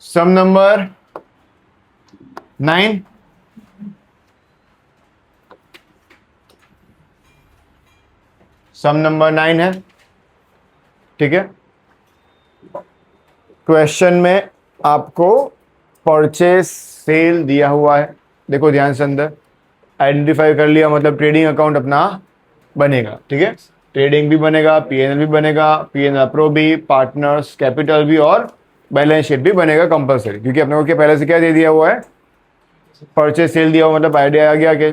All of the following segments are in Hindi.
सम नंबर 9, सम नंबर 9 है, ठीक है। क्वेश्चन में आपको परचेस सेल दिया हुआ है, देखो ध्यान से, अंदर आइडेंटिफाई कर लिया, मतलब ट्रेडिंग अकाउंट अपना बनेगा, ठीक है। ट्रेडिंग भी बनेगा, पीएनएल भी बनेगा, पीएनएल प्रो भी, पार्टनर्स कैपिटल भी, और बैलेंस शीट भी बनेगा कंपलसरी, क्योंकि अपने को क्या पहले से क्या दे दिया हुआ है, परचेस सेल दिया हुआ, मतलब आइडिया आ गया कि,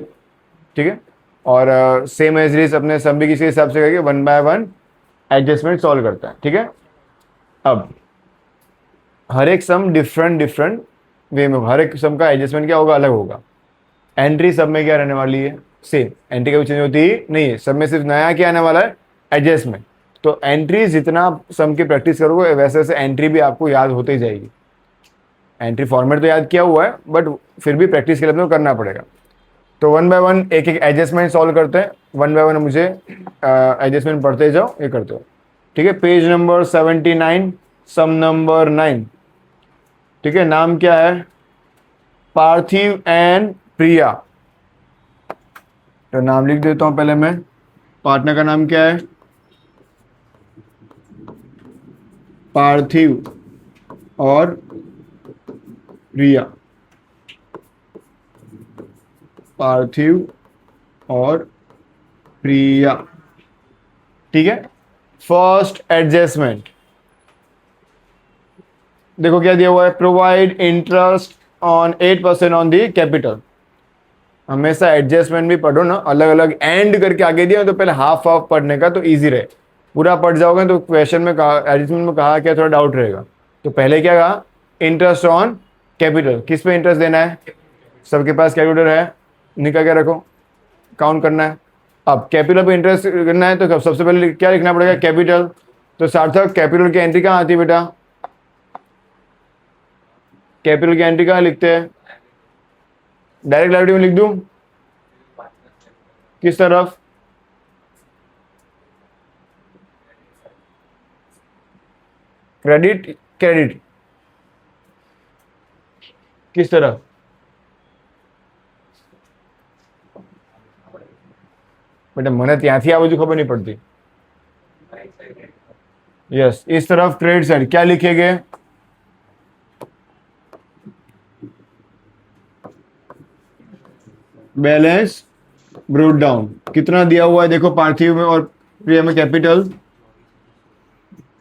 ठीक है। और सेम एज इट अपने सब भी किसी हिसाब से करके 1 बाय 1 एडजस्टमेंट सॉल्व करता है, ठीक है। अब हर एक सम डिफरेंट वे में, हर एक सम का एडजस्टमेंट क्या होगा, अलग होगा। एंट्री सब में क्या रहने वाली है, सेम, एंट्री कभी चेंज होती ही नहीं है, सब में सिर्फ नया क्या आने वाला है, एडजस्टमेंट। तो एंट्री जितना सम की प्रैक्टिस करोगे वैसे वैसे एंट्री भी आपको याद होती ही जाएगी। एंट्री फॉर्मेट तो याद किया हुआ है, बट फिर भी प्रैक्टिस के लिए तो करना पड़ेगा। तो 1 बाय 1 एक एक एडजस्टमेंट सॉल्व करते हैं, 1 बाय 1 मुझे एडजस्टमेंट पढ़ते जाओ, ये करते हो, ठीक है। पेज नंबर 79, सम नंबर 9, ठीक है। नाम क्या है, पार्थिव एंड प्रिया। तो नाम लिख देता हूं पहले मैं, पार्टनर का नाम क्या है, पार्थिव और प्रिया, पार्थिव और प्रिया, ठीक है। फर्स्ट एडजस्टमेंट देखो क्या दिया हुआ है, provide interest on 8% on the capital. हमेशा एडजस्टमेंट भी पढ़ो ना, अलग अलग एंड करके आगे दिया तो पहले हाफ हाफ पढ़ने का तो इजी रहे। पूरा पढ़ जाओगे तो क्वेश्चन में कहा, एडजस्टमेंट में कहा क्या, थोड़ा डाउट रहेगा। तो पहले क्या कहा, इंटरेस्ट ऑन कैपिटल, किस पे इंटरेस्ट देना है, सबके पास कैलकुलेटर है, निकाल के रखो, काउंट करना है। अब कैपिटल पे इंटरेस्ट करना है तो सबसे पहले क्या लिखना पड़ेगा, कैपिटल। तो सार्थक कैपिटल की एंट्री कहाँ आती है बेटा, कैपिटल की एंट्री कहाँ लिखते हैं, डायरेक्ट लाइब्रेरी में लिख दूं, किस तरफ, क्रेडिट, क्रेडिट किस तरफ, बेटा મને ત્યાંથી આ બાજુ ખબર नहीं पड़ती। यस, इस तरफ क्रेडिट साइड, क्या लिखेंगे, बैलेंस ब्रूट डाउन। कितना दिया हुआ है देखो, पार्थिव में और प्रिया में कैपिटल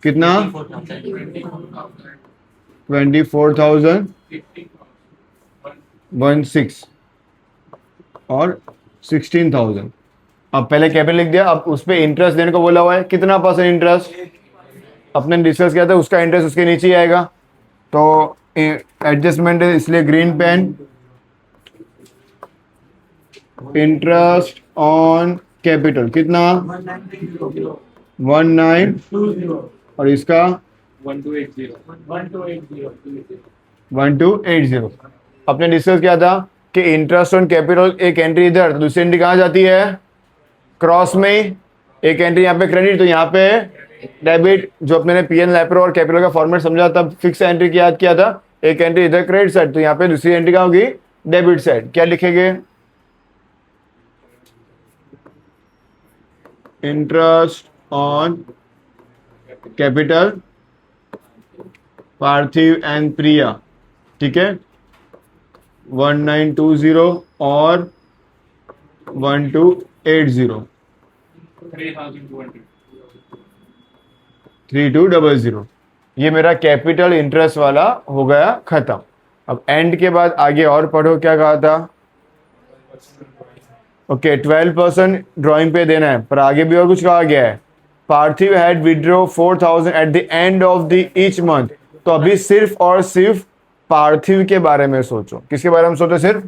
कितना, 24,016 और 16,000। अब पहले कैपिटल लिख दिया, अब उस पर इंटरेस्ट देने को बोला हुआ है, कितना % इंटरेस्ट, अपने डिस्कस किया था, उसका इंटरेस्ट उसके नीचे ही आएगा। तो एडजस्टमेंट है इसलिए green pen, interest on capital कितना 1920 और इसका 1280। अपने डिस्कस किया था कि इंटरेस्ट ऑन कैपिटल एक एंट्री इधर, तो दूसरी एंट्री कहाँ जाती है, क्रॉस में। एक एंट्री यहाँ पे क्रेडिट, तो यहाँ पे डेबिट। जो अपने ने पीएन लैप्रो और कैपिटल का फॉर्मेट समझा तब फिक्स एंट्री की याद किया था, एक एंट्री इधर क्रेडिट साइड, तो यहाँ पे दूसरी एंट्री कहाँ होगी, डेबिट साइड। क्या लिखेंगे, interest on capital Parthiv and Priya, ठीक है, 1920 और 1280, 3200। ये मेरा कैपिटल इंटरेस्ट वाला हो गया खत्म। अब एंड के बाद आगे और पढ़ो, क्या कहा था, ओके 12% ड्राइंग पे देना है, पर आगे भी और कुछ कहा गया है। Parthiv had withdraw 4,000 at the end of the each month. तो अभी सिर्फ और सिर्फ पार्थिव के बारे में सोचो, किसके बारे में सोचो, सिर्फ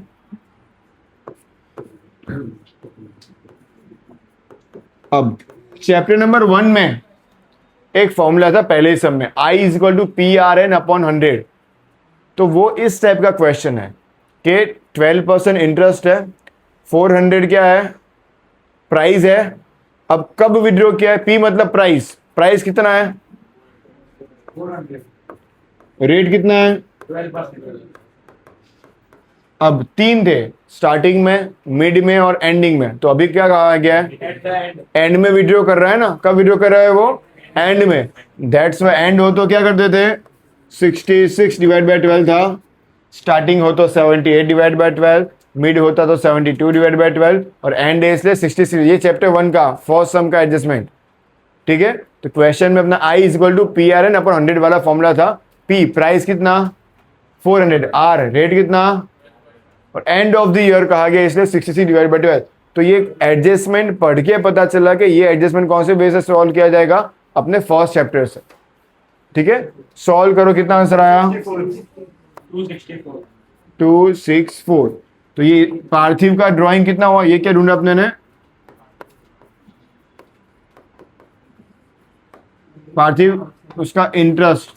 अब चैप्टर नंबर 1 में एक फॉर्मूला था पहले ही सब में, I = PRN/100। तो वो इस टाइप का क्वेश्चन है कि 12% इंटरेस्ट है, 400 क्या है, प्राइस है। अब कब विड्रॉ किया है, P मतलब प्राइस, प्राइस कितना है, 400, रेट कितना है अब 3 थे स्टार्टिंग में, मिड में और एंडिंग में, तो अभी क्या कहा गया है, एंड में विड्रॉ कर रहा है ना। कब विड्रॉ कर रहा है वो, एंड में। दैट्स वाई एंड हो तो क्या करते थे, 66 डिवाइड बाय 12 था, स्टार्टिंग हो तो 78 डिवाइड बाय 12, मिड होता तो 72 डिवाइड बाय 12 और एंड है इसलिए 66। ये चैप्टर 1 का फर्स्ट सम का एडजस्टमेंट, ठीक है। तो क्वेश्चन में अपना I is equal to P R N अपन 100 वाला फॉर्मूला था। पी प्राइस कितना 400, आर रेट कितना, और एंड ऑफ द ईयर कहा गया इसलिए 66 डिवाइड बाय 12। तो ये एडजस्टमेंट पढ़ के पता चला कि ये एडजस्टमेंट कौन से बेस से सॉल्व किया जाएगा, अपने फर्स्ट चैप्टर से, ठीक है। सॉल्व करो, कितना आंसर आया 264। तो ये पार्थिव का ड्राइंग कितना हुआ, ये क्या ढूंढा अपने ने, पार्थिव उसका इंटरेस्ट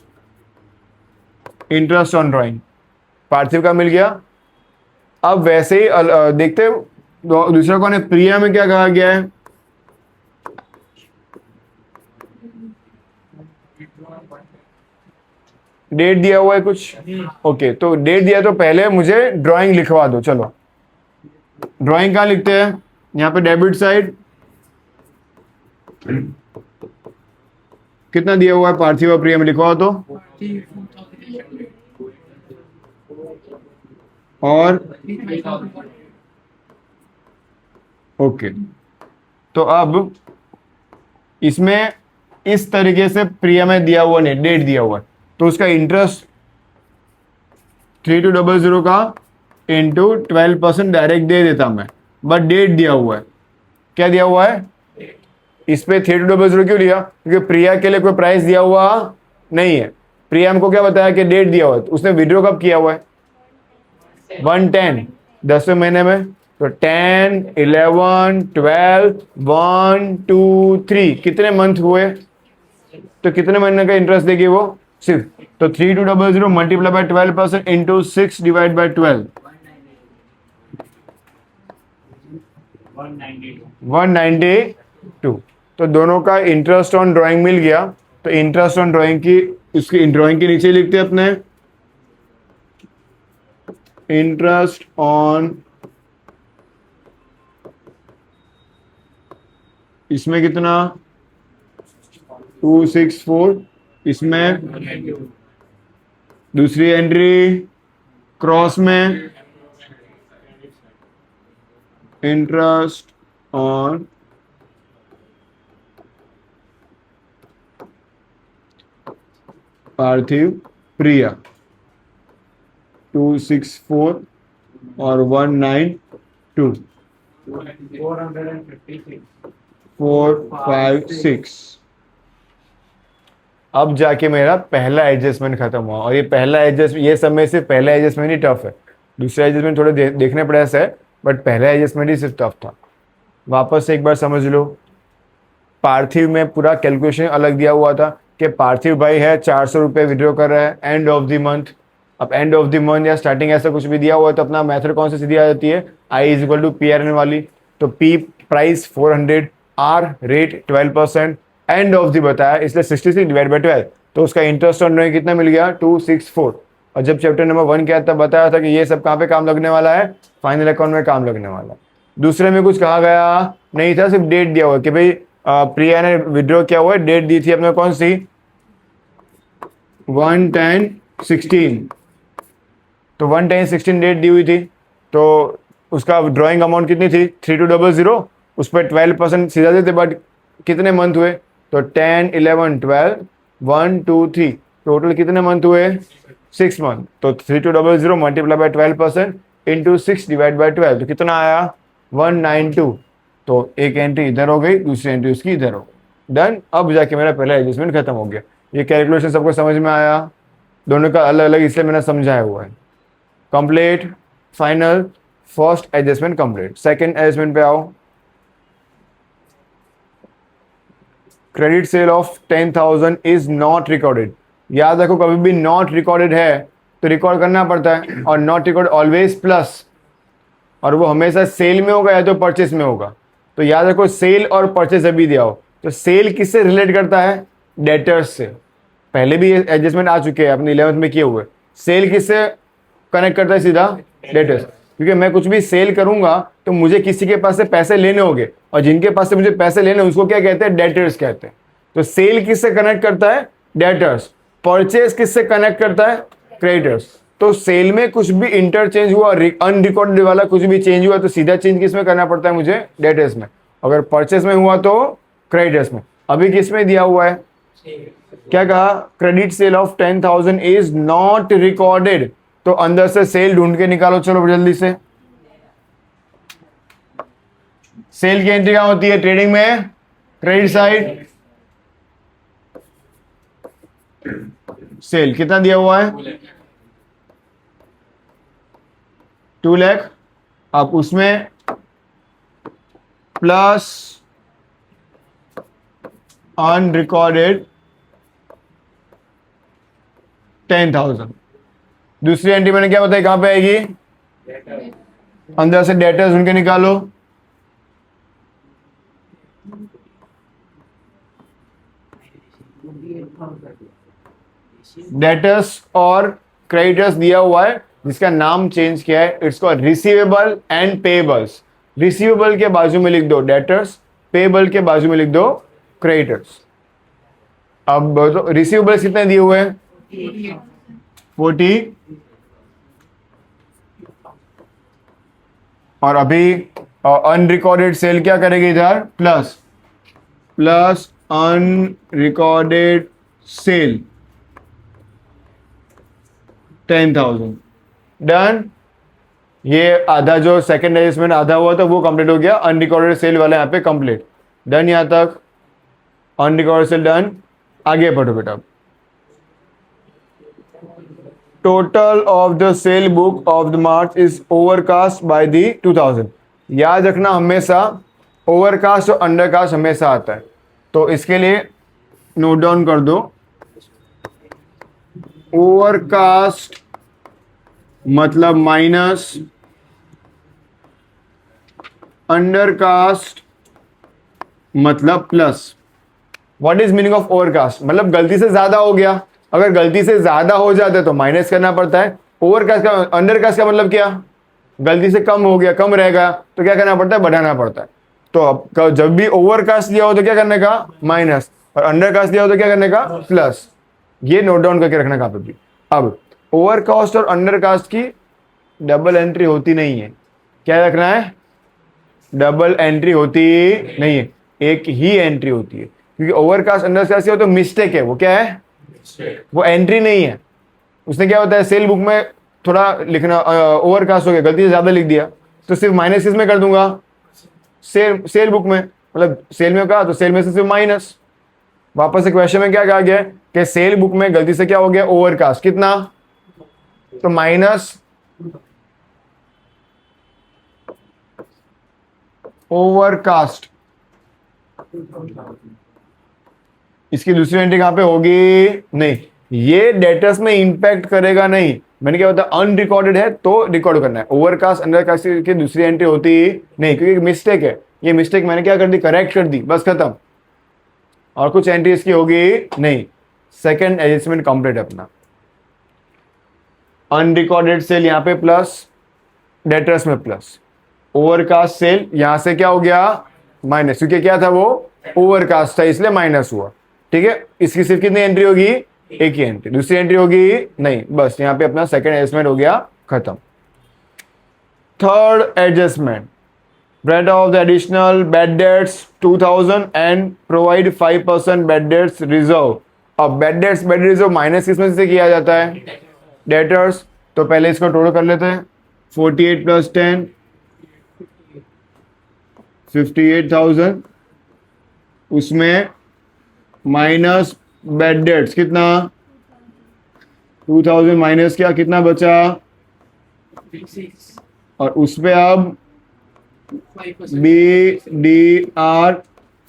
ऑन ड्राइंग पार्थिव का मिल गया। अब वैसे ही देखते हैं दूसरा कौन है, प्रिया में क्या कहा गया है, डेट दिया हुआ है कुछ, ओके। तो डेट दिया तो पहले मुझे ड्राइंग लिखवा दो। चलो ड्राइंग कहाँ लिखते हैं, यहाँ पे डेबिट साइड कितना दिया हुआ है पार्थिव और प्रिया में, लिखवाओ तो। और ओके, तो अब इसमें इस तरीके से प्रिया में दिया हुआ नहीं, डेट दिया हुआ है, तो उसका इंटरेस्ट 3200 का इंटू 12% डायरेक्ट दे देता मैं, बट डेट दिया हुआ है, क्या दिया हुआ है इस पे 3200 क्यों लिया, क्योंकि प्रिया के लिए कोई प्राइस दिया हुआ नहीं है। प्रिया हमको क्या बताया कि डेट दिया हुआ है, तो उसने विड्रॉ कब किया हुआ है 110 10वें महीने में, तो 10 11 12 1 2 3 कितने मंथ हुए, तो कितने महीने का इंटरेस्ट देगी वो सिर्फ, तो 3200 multiply by 12% into 6 divide by 12 192। तो दोनों का इंटरेस्ट ऑन ड्राइंग मिल गया। तो इंटरेस्ट ऑन ड्राइंग की उसकी ड्राइंग के नीचे लिखते हैं अपने, इंटरेस्ट ऑन, इसमें कितना 264, इसमें दूसरी एंट्री क्रॉस में इंटरेस्ट ऑन पार्थिव प्रिया 264 और 192 456। अब जाके मेरा पहला एडजस्टमेंट खत्म हुआ, और ये पहला एडजस्टमेंट, ये सब में से पहला एडजस्टमेंट ही टफ है, दूसरा एडजस्टमेंट थोड़े देखने पड़े ऐसा है, बट पहला एडजस्टमेंट ही सिर्फ टफ था। वापस से एक बार समझ लो, पार्थिव में पूरा कैलकुलेशन अलग दिया हुआ था कि पार्थिव भाई है 400 रुपये विड्रॉ कर रहा है एंड ऑफ द मंथ। अब एंड ऑफ द मंथ या स्टार्टिंग ऐसा कुछ भी दिया हुआ है, तो अपना मेथड कौन सी सीधी आ जाती है, I is equal to P R N वाली। तो P price 400, R rate 12%, end of the बताया इसलिए 66 डिवाइड बाई 12, तो उसका इंटरेस्ट ऑन ड्राइंग कितना मिल गया 264। और जब चैप्टर नंबर 1 किया तब बताया था कि ये सब कहाँ पे काम लगने वाला है, फाइनल अकाउंट में काम लगने वाला है। दूसरे में कुछ कहा गया नहीं था, सिर्फ डेट दिया हुआ है कि भाई प्रिया ने विड्रॉ किया हुआ है, डेट दी थी अपने कौन सी 1/10/16, तो 1/10/16 डेट दी हुई थी, तो उसका ड्राइंग अमाउंट कितनी थी 3200, उस पर 12% सीधा देते, बट कितने मंथ हुए, तो 10 11 12 1 2 3 टोटल कितने मंथ हुए 6 मंथ। तो 3200 multiply by 12% into 6 divide by 12, तो कितना आया 192। तो एक एंट्री इधर हो गई, दूसरी एंट्री उसकी इधर हो गई, डन। अब जाके मेरा पहला एडजस्टमेंट खत्म हो गया। ये कैलकुलेशन सबको समझ में आया, दोनों का अलग अलग इसलिए मैंने समझाया हुआ है। Complete, final, first adjustment complete. Second adjustment पे आओ, credit sale of 10,000 is not recorded. याद रखो कभी भी नॉट रिकॉर्डेड है तो रिकॉर्ड करना पड़ता है, और नॉट रिकॉर्ड ऑलवेज प्लस, और वो हमेशा सेल में होगा या तो परचेस में होगा। तो याद रखो सेल और परचेस अभी दिया हो, तो सेल किससे रिलेट करता है, डेटर्स से। पहले भी एडजस्टमेंट आ चुके हैं अपने 11th में किए हुए, सेल किससे कनेक्ट करता है सीधा? डेटर्स, क्योंकि मैं कुछ भी सेल करूंगा तो मुझे किसी के पास से पैसे लेने होंगे, और जिनके पास से मुझे पैसे लेने उसको क्या कहते हैं? डेटर्स कहते हैं। तो सेल किससे कनेक्ट करता है? डेटर्स। परचेज किससे कनेक्ट करता है? क्रेडिटर्स। तो सेल में कुछ भी इंटरचेंज हुआ, अनरिकॉर्डेड वाला कुछ भी चेंज हुआ तो सीधा चेंज किस में करना पड़ता है मुझे? डेटर्स में। अगर परचेज में हुआ तो क्रेडिटर्स में। अभी किस में दिया हुआ है? क्या कहा? Credit sale of 10,000 is not recorded. तो अंदर से सेल ढूंढ के निकालो, चलो जल्दी से। सेल की एंट्री कहां होती है? ट्रेडिंग में, क्रेडिट साइड। सेल कितना दिया हुआ है? 2 लाख। अब उसमें प्लस अनरिकॉर्डेड 10,000। दूसरी एंट्री मैंने क्या बताया, कहां पे आएगी? अंदर से डेटर्स उनके निकालो। डेटर्स और क्रेडिटर्स दिया हुआ है, जिसका नाम चेंज किया है, it's called receivable and payables. Receivable के बाजू में लिख दो डेटर्स, पेबल के बाजू में लिख दो क्रेडिटर्स। अब तो रिसीवेबल्स कितने दिए हुए हैं? 40। और अभी अनरिकॉर्डेड सेल क्या करेगी इधर? Plus unrecorded sale 10,000। डन। ये आधा जो सेकेंड एडजस्टमेंट आधा हुआ था वो कंप्लीट हो गया। अनरिकॉर्डेड सेल वाला यहाँ पे कंप्लीट। डन। यहां तक अनरिकॉर्डेड सेल डन। आगे बढ़ो बेटा। Total of the cell book of the March is overcast by the 2000। याद रखना हमेशा ओवरकास्ट और अंडरकास्ट हमेशा आता है, तो इसके लिए नोट डाउन कर दो। ओवरकास्ट मतलब माइनस, अंडरकास्ट मतलब plus. What is meaning of overcast? मतलब गलती से ज्यादा हो गया। अगर गलती से ज्यादा हो जाता है तो माइनस करना पड़ता है। ओवरकास्ट का, अंडरकास्ट का मतलब क्या? गलती से कम हो गया, कम रहेगा तो क्या करना पड़ता है? बढ़ाना पड़ता है। तो अब जब भी ओवरकास्ट दिया हो तो क्या करने का? माइनस, और अंडरकास्ट दिया हो तो क्या करने का? प्लस। ये नोट डाउन करके रखना कहां पे भी। अब ओवरकास्ट और अंडरकास्ट की डबल एंट्री होती नहीं है। क्या रखना है? डबल एंट्री होती नहीं है, एक ही एंट्री होती है। क्योंकि ओवरकास्ट अंडरकास्ट हो तो मिस्टेक है, वो क्या है? वो एंट्री नहीं है। उसने क्या होता है, सेल बुक में थोड़ा लिखना ओवरकास्ट हो गया, गलती से ज्यादा लिख दिया तो सिर्फ माइनस इसमें कर दूंगा, सेल बुक में, मतलब सेल में कहा तो सेल में से सिर्फ माइनस। वापस से क्वेश्चन में क्या कहा गया कि सेल बुक में गलती से क्या हो गया? ओवरकास्ट। कितना? तो माइनस ओवरकास्ट। इसकी दूसरी एंट्री कहां पे होगी? नहीं, ये डेटर्स में इंपैक्ट करेगा नहीं। मैंने क्या बताया? अनरिकॉर्डेड है तो रिकॉर्ड करना है। ओवरकास्ट अंडरकास्ट की दूसरी एंट्री होती नहीं, क्योंकि मिस्टेक है। ये मिस्टेक मैंने क्या कर दी? करेक्ट कर दी, बस खत्म। और कुछ एंट्री इसकी होगी नहीं। सेकेंड एडजस्टमेंट कंप्लीट अपना। अनरिकॉर्डेड सेल यहां पे प्लस, डेटर्स में प्लस। ओवरकास्ट सेल यहां से क्या हो गया? माइनस, क्योंकि क्या था? वो ओवरकास्ट था इसलिए माइनस हुआ। ठीक है। इसकी सिर्फ कितनी एंट्री होगी? एक ही एंट्री। दूसरी एंट्री होगी नहीं, बस यहां पे अपना सेकंड एडजस्टमेंट हो गया, खत्म। Third adjustment, write off the additional bad debts 2000 and provide 5% bad debts reserve। अब bad debts bad reserve minus किसमें से किया जाता है? डेटर्स। तो पहले इसको टोटल कर लेते हैं। 48 + 10 58,000, उसमें माइनस बैड डेट्स कितना? 2000 माइनस क्या, कितना बचा? और उसपे अब BDR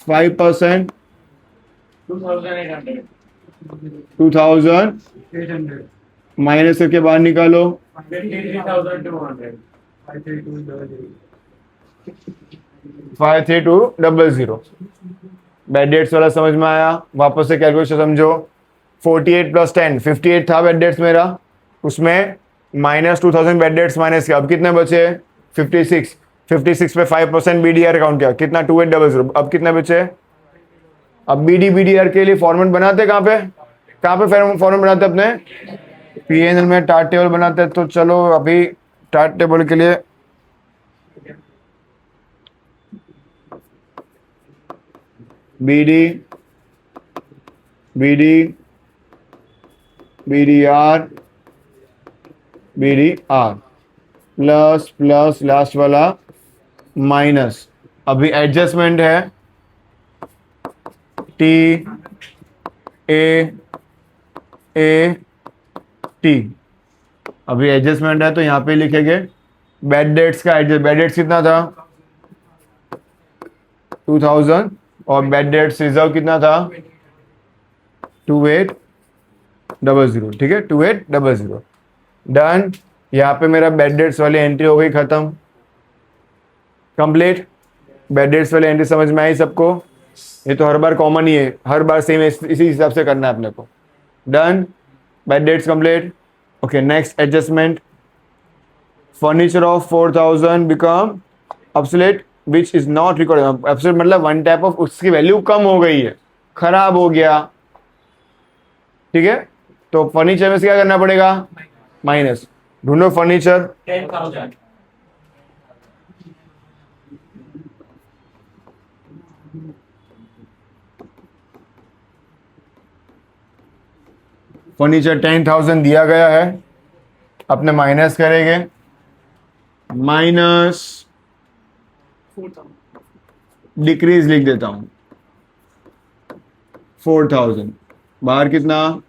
5%, 2800 माइनस करके बाहर निकालो। 53200। बैड डेट्स वाला समझ में आया? वापस से कैलकुलेशन समझो। 48 + 10 58 था बैड डेट्स मेरा, उसमें -2000 बेड डेट्स माइनस किया, अब कितने बचे? 56। 56 पे 5% BDR काउंट किया, कितना? 2800। अब कितने बचे? अब BDR के लिए फॉर्मेट बनाते कहाँ पे फॉर्मेट बनाते अपने PNL में टार्ट टेबल बनाते हैं। तो चलो अभी टार्ट टेबल के लिए BD BDR plus plus last वाला माइनस, अभी एडजस्टमेंट है TAT, अभी एडजस्टमेंट है तो यहाँ पे लिखेंगे बेड डेट्स का एडजस्ट। बेड डेट्स कितना था? 2000 और बेड डेट्स रिजर्व कितना था? 2800। ठीक है, 2800 डन। यहाँ पे मेरा बेड डेट्स वाली एंट्री हो गई खत्म, कंप्लीट। बेड डेट्स वाली एंट्री समझ में आई सबको? ये तो हर बार कॉमन ही है, हर बार सेम इसी हिसाब से करना है अपने को। Done, bad debts complete. Okay, next adjustment, furniture of 4000 become obsolete which is not recorded. Obsolete मतलब वन टाइप ऑफ उसकी वैल्यू कम हो गई है, खराब हो गया। ठीक है, तो फर्नीचर में से क्या करना पड़ेगा? माइनस। ढूंढो फर्नीचर। 10,000। फर्नीचर 10,000 दिया गया है, अपने माइनस करेंगे, माइनस 4,000। डिक्रीज लिख देता हूं 4000। बाहर कितना?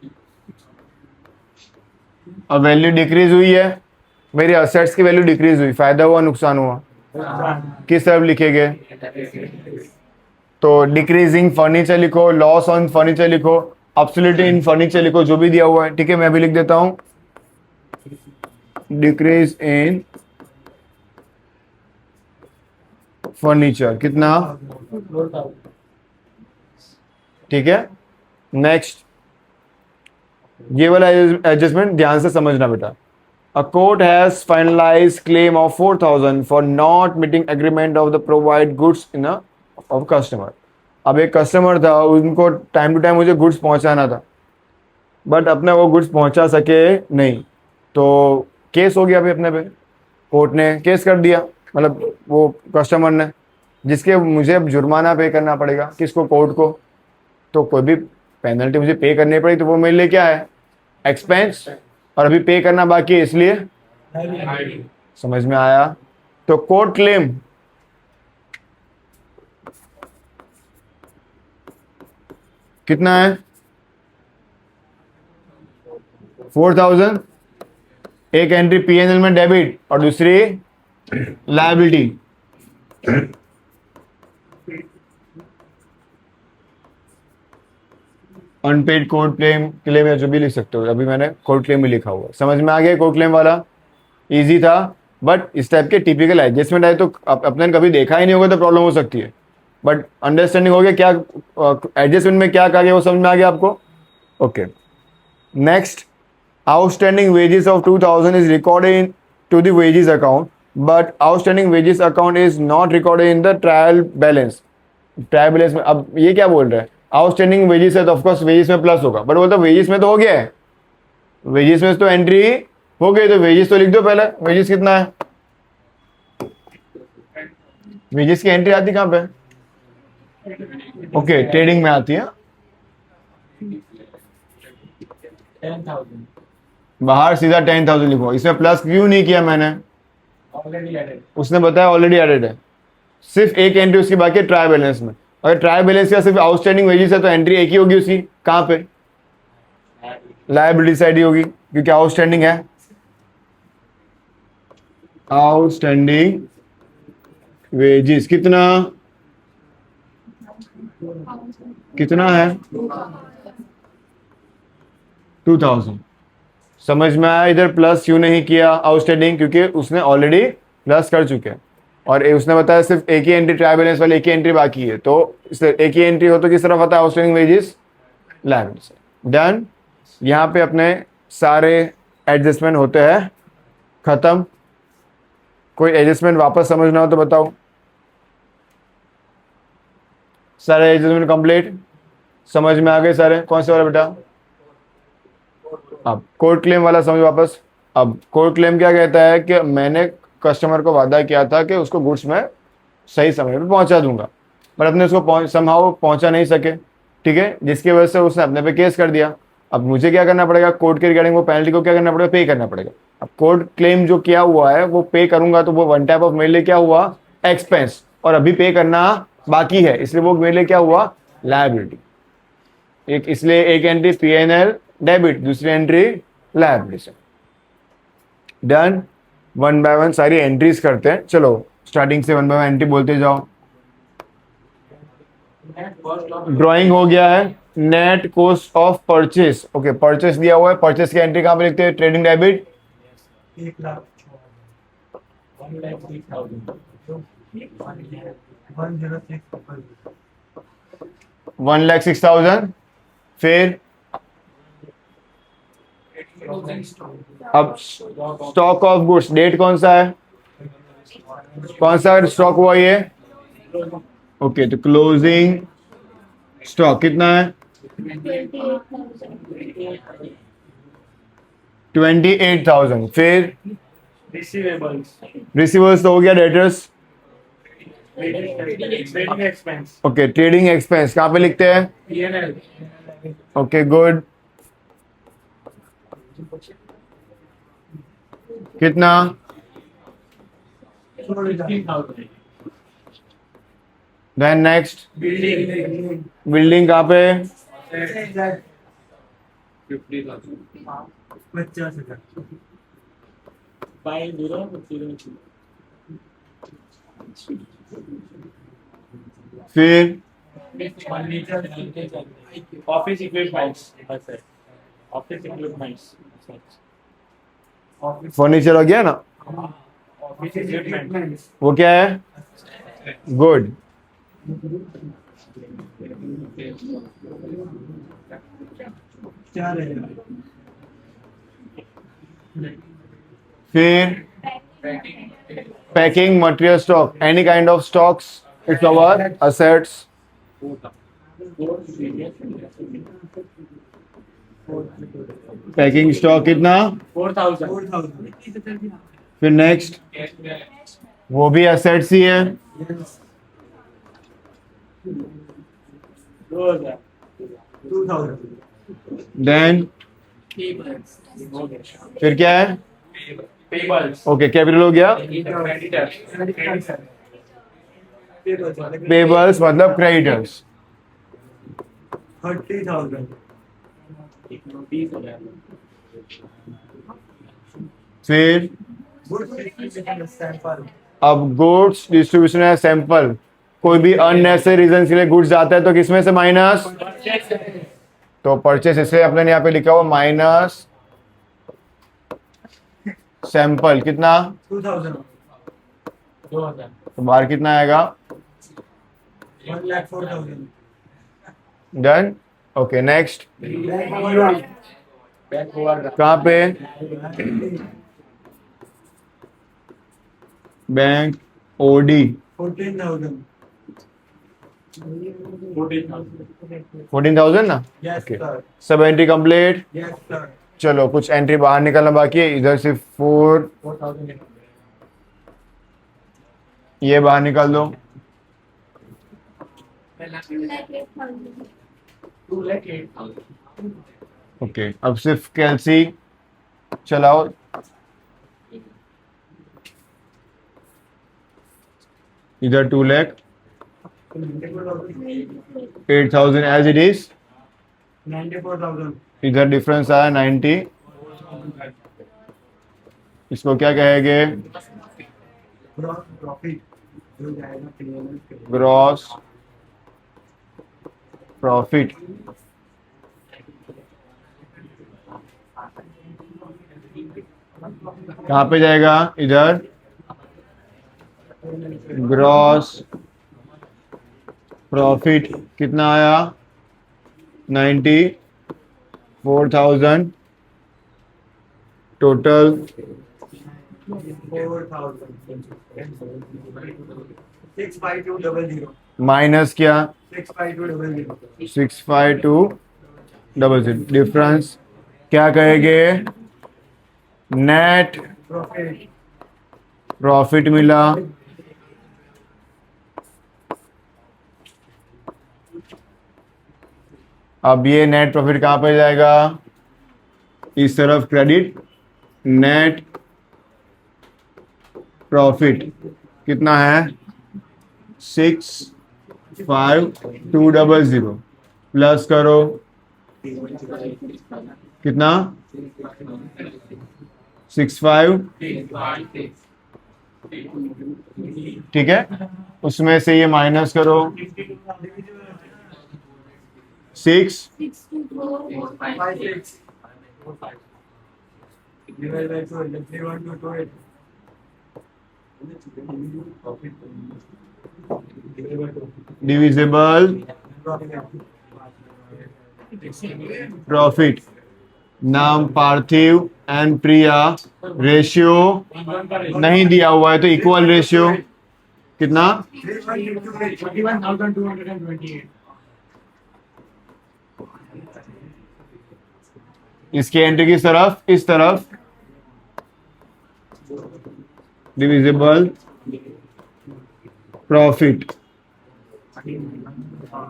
अब वैल्यू डिक्रीज हुई है, मेरी असेट्स की वैल्यू डिक्रीज हुई, फायदा हुआ नुकसान हुआ? किस तरफ लिखेंगे? तो डिक्रीजिंग फर्नीचर लिखो, लॉस ऑन फर्नीचर लिखो, ऑब्सोल्यूट इन फर्नीचर लिखो, जो भी दिया हुआ है। ठीक है, मैं भी लिख देता हूं डिक्रीज इन फर्नीचर कितना? 4,000। ठीक है, नेक्स्ट ये वाला एडजस्टमेंट ध्यान से समझना बेटा। A court has finalize claim of 4000 for not meeting agreement of the provide goods in of customer. अब एक कस्टमर था, उनको टाइम टू टाइम मुझे गुड्स पहुंचाना था, बट अपने वो गुड्स पहुंचा सके नहीं, तो केस हो गया अभी अपने पे। कोर्ट ने केस कर दिया, मतलब वो कस्टमर ने, जिसके मुझे अब जुर्माना पे करना पड़ेगा। किसको? कोर्ट को। तो कोई भी पेनल्टी मुझे पे करनी पड़ेगी, तो वो मेरे लिए क्या है? एक्सपेंस, और अभी पे करना बाकी है, इसलिए समझ में आया? तो कोर्ट क्लेम कितना है? 4000। एक एंट्री PNL में डेबिट और दूसरी लायबिलिटी। अनपेड कोर्ट क्लेम या जो भी लिख सकते हो, अभी मैंने कोर्ट क्लेम भी लिखा हुआ है। समझ में आ गया? कोर्ट क्लेम वाला इजी था, बट इस टाइप के टिपिकल एडजस्टमेंट आए तो अपने कभी देखा ही नहीं होगा तो प्रॉब्लम हो सकती है, बट अंडरस्टैंडिंग हो गया क्या एडजस्टमेंट में क्या कहा गया, वो समझ में आ गया आपको? Okay, next, outstanding wages of 2000 is recorded in to the wages account, but outstanding wages account is not recorded in the trial balance. Trial balance में अब ये क्या बोल रहा है? आउटस्टैंडिंग वेजेस है तो ऑफकोर्स वेजेस में प्लस होगा, बट बोलता वेजेस में तो हो गया है, वेजेस में तो एंट्री हो गई, तो वेजेस तो लिख दो पहले। वेजेस कितना है? वेजेस की एंट्री आती कहाँ पे? ओके, ट्रेडिंग में आती है। 10,000 बाहर सीधा 10,000 लिखो, इसमें प्लस क्यों नहीं किया मैंने? Already added. उसने बताया ऑलरेडी एडेड है, सिर्फ एक एंट्री उसकी बाकी है ट्रायल बैलेंस में। अगर ट्रायल बैलेंस का सिर्फ आउटस्टैंडिंग वेजेस है तो एंट्री एक ही होगी उसकी, कहाँ पे? लायबिलिटी साइड ही होगी, क्योंकि आउटस्टैंडिंग है। आउटस्टैंडिंग वेजेस कितना कितना है? 2000। समझ में आया? इधर प्लस क्यों नहीं किया आउटस्टैंडिंग? क्योंकि उसने ऑलरेडी प्लस कर चुके हैं, और उसने बताया सिर्फ एक ही एंट्री ट्रायल बैलेंस वाली एक ही एंट्री बाकी है, तो एक ही एंट्री हो तो किस तरफ आता है? Outstanding wages liability. डन। यहाँ पे अपने सारे एडजस्टमेंट होते हैं खत्म। कोई एडजस्टमेंट वापस समझना हो तो बताओ। सारे एडजस्टमेंट कंप्लीट, समझ में आ गए सारे? कौन से वाला बेटा? अब कोर्ट क्लेम वाला समझ वापस। अब कोर्ट क्लेम क्या कहता है कि मैंने कस्टमर को वादा किया था कि उसको गुड्स मैं सही समय पे पहुंचा दूंगा, पर अपने उसको समहाउ पहुंचा नहीं सके, ठीक है, जिसकी वजह से उसने अपने पे केस कर दिया। अब मुझे क्या करना पड़ेगा? कोर्ट के रिगार्डिंग वो पेनल्टी को क्या करना पड़ेगा? पे करना पड़ेगा। अब कोर्ट क्लेम जो किया हुआ है वो पे करूंगा तो वो वन टाइप ऑफ मेरे लिए क्या हुआ? एक्सपेंस, और अभी पे करना बाकी है, इसलिए वो मेरे लिए क्या हुआ? लायबिलिटी। एक इसलिए एक एंट्री पीएनएल डेबिट, दूसरी entry liability. Done. One by one सारी एंट्रीज करते हैं। चलो स्टार्टिंग से वन बाय वन एंट्री बोलते जाओ। Net cost of ड्राइंग हो गया है। Net cost of purchase, okay, purchase दिया हुआ है। परचेस की एंट्री कहां पे लिखते हैं? Trading debit 1,00,000 1,06,000 1,06,000। फिर अब स्टॉक ऑफ गुड्स, डेट कौन सा है? कौन सा स्टॉक हुआ ये? ओके, तो क्लोजिंग स्टॉक कितना है? 28,000। फिर receivables रिसीवर्स तो हो गया। Debtors, trading expense okay, trading expense कहां पे लिखते हैं? P&L okay good. कितना? 15,000 देन नेक्स्ट, building बिल्डिंग कहां पे? 50,000 50,000 फिर furniture office equipments office equipments office furniture हो गया ना? office equipment वो क्या है? गुड। फिर packing material stock, any kind of stocks, it's our assets. Packing stock कितना? 4,000 फिर नेक्स्ट, वो भी असेट्स ही है। 2,000 देन फिर क्या है? payables ओके, कैपिटल हो गया। creditors पेबल्स मतलब क्रेडिटर्स। 30,000 फिर अब गुड्स डिस्ट्रीब्यूशन है, सैंपल। कोई भी अननेसेसरी रीजन के लिए गुड्स जाता है तो किसमें से माइनस? तो परचेस, इसलिए अपने यहाँ पे लिखा हुआ माइनस सैंपल। कितना? 2,000 तो बाहर कितना आएगा? 1,04,000 डन। ओके नेक्स्ट, कहाँ पे? बैंक ओडी 14,000 14,000 ना? yes Okay. sir सब एंट्री कंप्लीट। yes sir चलो कुछ एंट्री बाहर निकलना बाकी है। इधर सिर्फ 4, 4,000 ये बाहर निकाल दो। 2,08,000 ओके, अब सिर्फ कैलसी चलाओ। इधर 2,08,000 एज इट इज। 94,000 इधर डिफरेंस आया 90। इसको क्या कहेंगे? gross profit जो जाएगा P&L के ग्रॉस प्रॉफिट। कहाँ पे जाएगा? इधर ग्रॉस प्रॉफिट कितना आया? 94,200। टोटल 4,000. 65200. माइनस क्या 65200. 65200 डिफरेंस क्या कहेंगे नेट Profit. प्रॉफिट मिला अब ये नेट प्रॉफिट कहाँ पे जाएगा इस तरफ क्रेडिट नेट प्रॉफिट कितना है 65200 प्लस करो कितना 65 ठीक है उसमें से ये माइनस करो 6 56. Divide by 12. 31228. डिविजिबल प्रॉफिट नाम पार्थिव एंड प्रिया रेशियो नहीं दिया हुआ है तो इक्वल रेशियो कितना 31,228. इसके एंट्री की तरफ इस तरफ डिविजिबल प्रॉफिट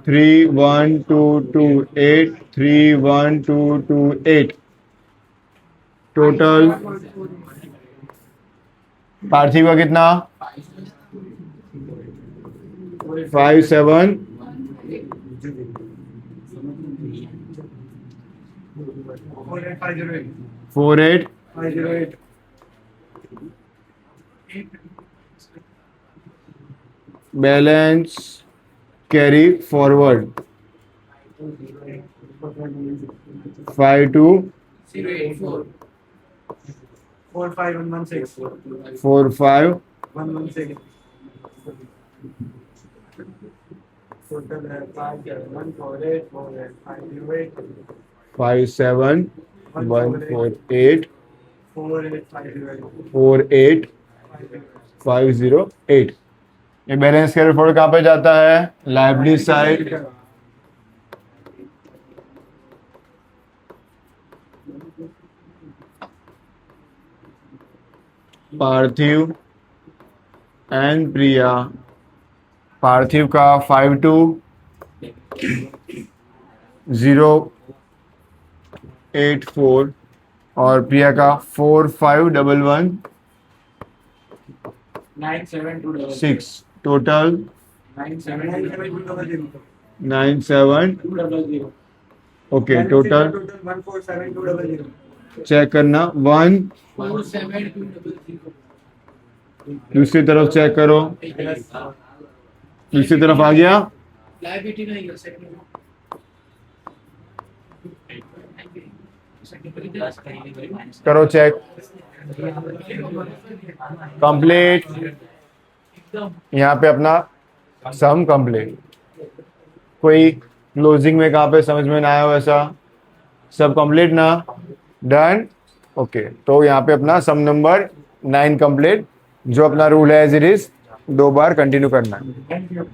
31228 31228 टोटल पार्थिव का कितना 57 48,508. 48 508. Balance carry forward 52 45,116. 45 116. Total है 5,148, 4,858, 57 148 4,858, 48508 ये बैलेंस कैरी फॉरवर्ड कहाँ पे जाता है लाइबिलिटी साइड पार्थिव एंड प्रिया पार्थिव का 52,084 और प्रिया का 45,116 9,720. टोटल 9,720. 97 okay total 1,47,200. चेक करना 1 दूसरी तरफ चेक करो दूसरी तरफ आ गया करो चेक कंप्लीट यहाँ पे अपना सम कंप्लीट कोई क्लोजिंग में कहाँ पे समझ में ना आया हो ऐसा सब कंप्लीट ना डन ओके तो यहाँ पे अपना सम नंबर 9 कंप्लीट जो अपना रूल है एज इट इज 2 बार कंटिन्यू करना है Thank you.